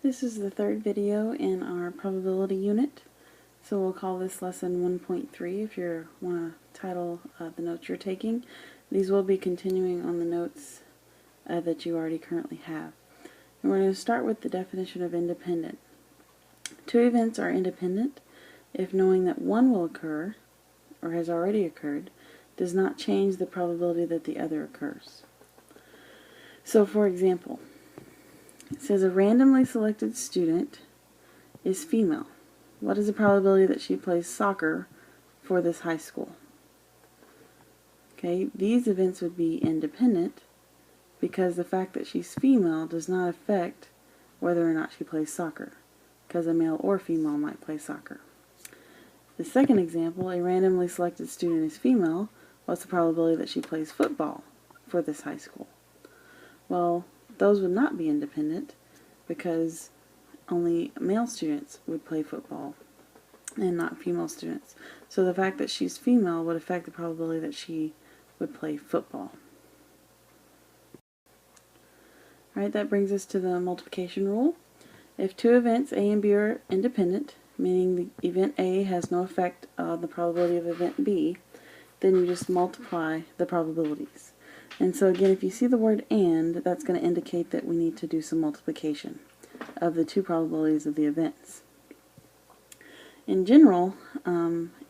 This is the third video in our probability unit, so we'll call this lesson 1.3 if you want to title the notes you're taking. These will be continuing on the notes that you already currently have. And we're going to start with the definition of independent. Two events are independent if knowing that one will occur, or has already occurred, does not change the probability that the other occurs. So for example, it says a randomly selected student is female. What is the probability that she plays soccer for this high school? Okay, these events would be independent because the fact that she's female does not affect whether or not she plays soccer, because a male or female might play soccer. The second example, a randomly selected student is female. What's the probability that she plays football for this high school? Well, those would not be independent because only male students would play football and not female students. So the fact that she's female would affect the probability that she would play football. Alright, that brings us to the multiplication rule. If two events A and B are independent, meaning the event A has no effect on the probability of event B, then you just multiply the probabilities. And so again, if you see the word "and," that's going to indicate that we need to do some multiplication of the two probabilities of the events. In general,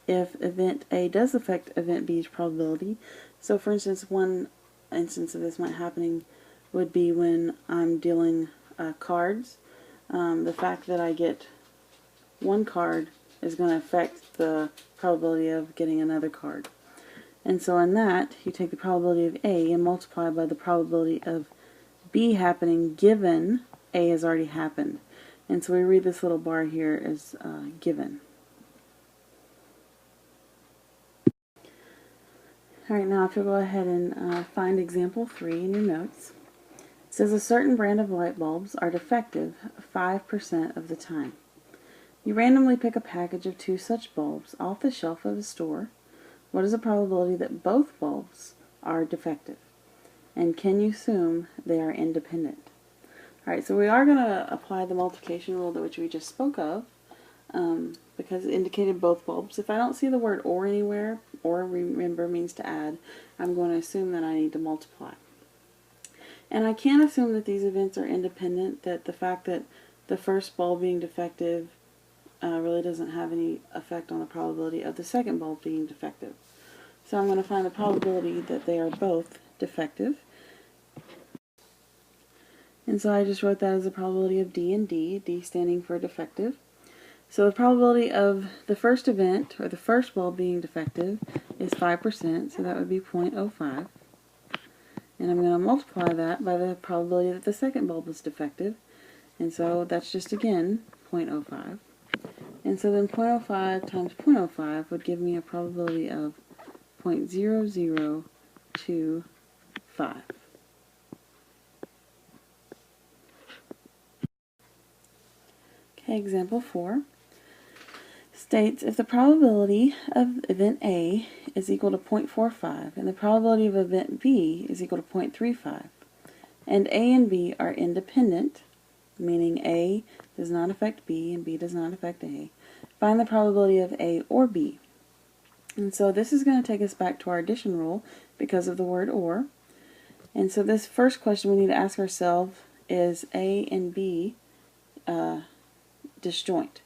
if event A does affect event B's probability, so for instance, one instance of this might happening would be when I'm dealing cards. The fact that I get one card is going to affect the probability of getting another card. And so in that, you take the probability of A and multiply by the probability of B happening given A has already happened. And so we read this little bar here as given. Alright, now if you'll go ahead and find example 3 in your notes. It says a certain brand of light bulbs are defective 5% of the time. You randomly pick a package of 2 such bulbs off the shelf of a store. What is the probability that both bulbs are defective? And can you assume they are independent? Alright, so we are going to apply the multiplication rule which we just spoke of because it indicated both bulbs. If I don't see the word "or" anywhere, or remember means to add, I'm going to assume that I need to multiply. And I can assume that these events are independent, that the fact that the first bulb being defective really doesn't have any effect on the probability of the second bulb being defective. So I'm going to find the probability that they are both defective. And so I just wrote that as the probability of D and D, D standing for defective. So the probability of the first event, or the first bulb being defective, is 5%, so that would be 0.05. And I'm going to multiply that by the probability that the second bulb is defective. And so that's just, again, 0.05. And so then 0.05 times 0.05 would give me a probability of 0.0025. Okay, example 4 states if the probability of event A is equal to 0.45 and the probability of event B is equal to 0.35 and A and B are independent, meaning A does not affect B and B does not affect A, find the probability of A or B. And so this is going to take us back to our addition rule because of the word "or." And so this first question we need to ask ourselves is A and B disjoint,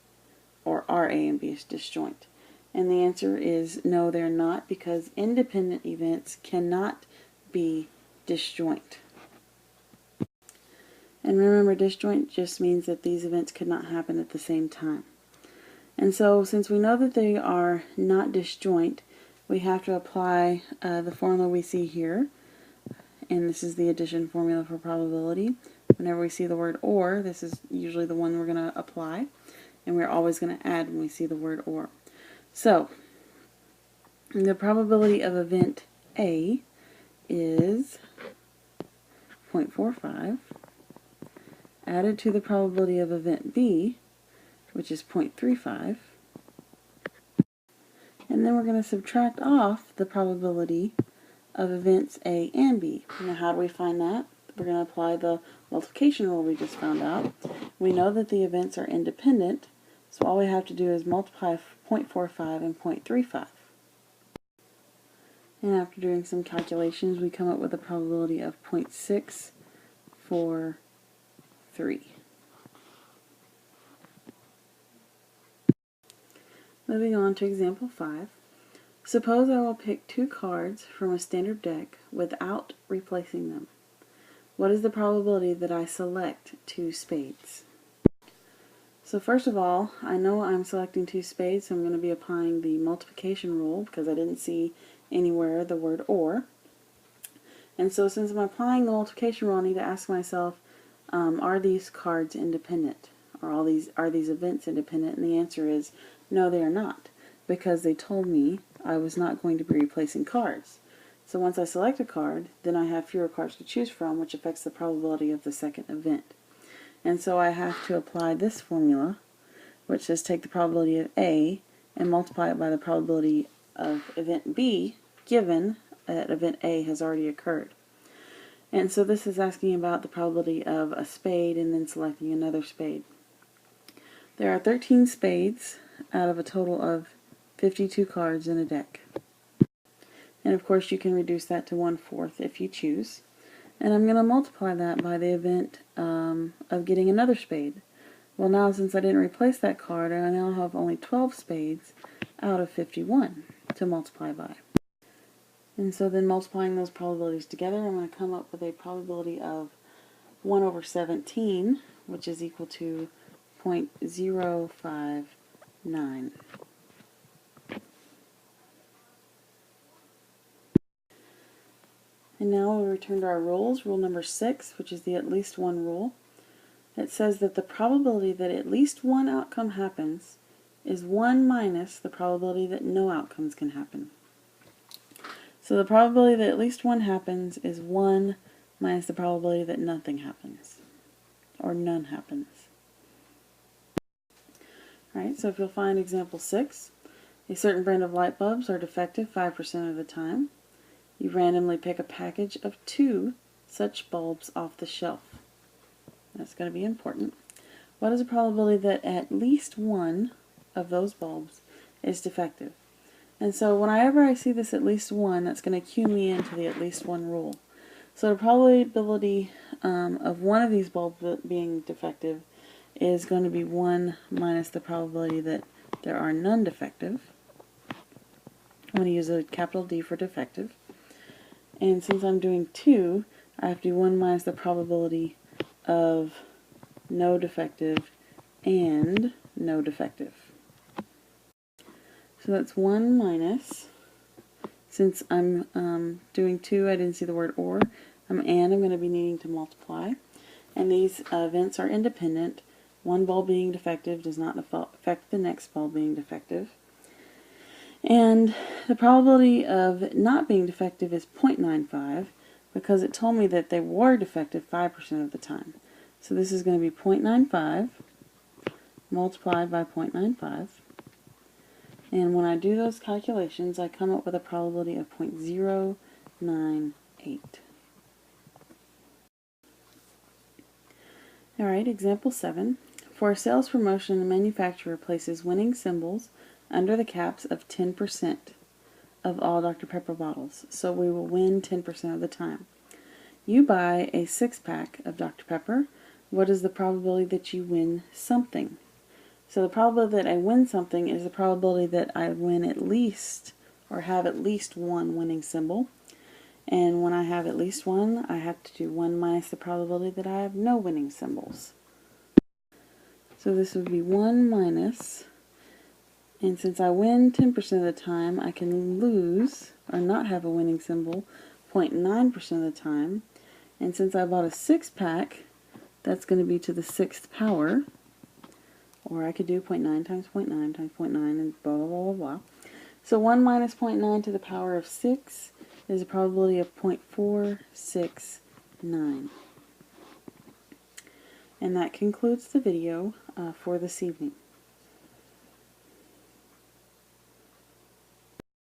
or are A and B disjoint? And the answer is no, they're not, because independent events cannot be disjoint. And remember, disjoint just means that these events could not happen at the same time. And so since we know that they are not disjoint, we have to apply the formula we see here. And this is the addition formula for probability. Whenever we see the word "or," this is usually the one we're going to apply. And we're always going to add when we see the word "or." So the probability of event A is 0.45 added to the probability of event B, which is 0.35, and then we're going to subtract off the probability of events A and B. Now how do we find that? We're going to apply the multiplication rule we just found out. We know that the events are independent, so all we have to do is multiply 0.45 and 0.35. And after doing some calculations, we come up with a probability of 0.643. Moving on to example 5. Suppose I will pick 2 cards from a standard deck without replacing them. What is the probability that I select 2 spades? So first of all, I know I'm selecting 2 spades, so I'm going to be applying the multiplication rule because I didn't see anywhere the word or. And so since I'm applying the multiplication rule, I need to ask myself, are these cards independent? Are these events independent? And the answer is no, they are not, because they told me I was not going to be replacing cards. So once I select a card, then I have fewer cards to choose from, which affects the probability of the second event. And so I have to apply this formula, which says take the probability of A and multiply it by the probability of event B, given that event A has already occurred. And so this is asking about the probability of a spade and then selecting another spade. There are 13 spades out of a total of 52 cards in a deck. And of course you can reduce that to 1/4 if you choose. And I'm going to multiply that by the event of getting another spade. Well, now since I didn't replace that card, I now have only 12 spades out of 51 to multiply by. And so then multiplying those probabilities together, I'm going to come up with a probability of 1/17, which is equal to 0.059. And now we'll return to our rules. Rule number 6, which is the at least one rule. It says that the probability that at least one outcome happens is 1 minus the probability that no outcomes can happen. So the probability that at least one happens is 1 minus the probability that nothing happens, or none happens. Alright, so if you'll find example 6, a certain brand of light bulbs are defective 5% of the time. You randomly pick a package of 2 such bulbs off the shelf. That's going to be important. What is the probability that at least one of those bulbs is defective? And so whenever I see this at least one, that's going to cue me into the at least one rule. So the probability of one of these bulbs being defective is going to be 1 minus the probability that there are none defective. I'm going to use a capital D for defective. And since I'm doing 2, I have to do 1 minus the probability of no defective and no defective. So that's 1 minus, since I'm doing 2, I didn't see the word or, I'm going to be needing to multiply. And these events are independent. One bulb being defective does not affect the next bulb being defective. And the probability of not being defective is 0.95 because it told me that they were defective 5% of the time. So this is going to be 0.95 multiplied by 0.95. And when I do those calculations, I come up with a probability of 0.098. Alright, example 7. For a sales promotion, the manufacturer places winning symbols under the caps of 10% of all Dr. Pepper bottles. So we will win 10% of the time. You buy a 6-pack of Dr. Pepper. What is the probability that you win something? So the probability that I win something is the probability that I win at least, or have at least one winning symbol. And when I have at least one, I have to do 1 minus the probability that I have no winning symbols. So this would be 1 minus, and since I win 10% of the time, I can lose, or not have a winning symbol, 0.9% of the time. And since I bought a 6-pack, that's going to be to the 6th power. Or I could do 0.9 times 0.9 times 0.9 and blah, blah, blah, blah. So 1 minus 0.9 to the power of 6 is a probability of 0.469. And that concludes the video for this evening.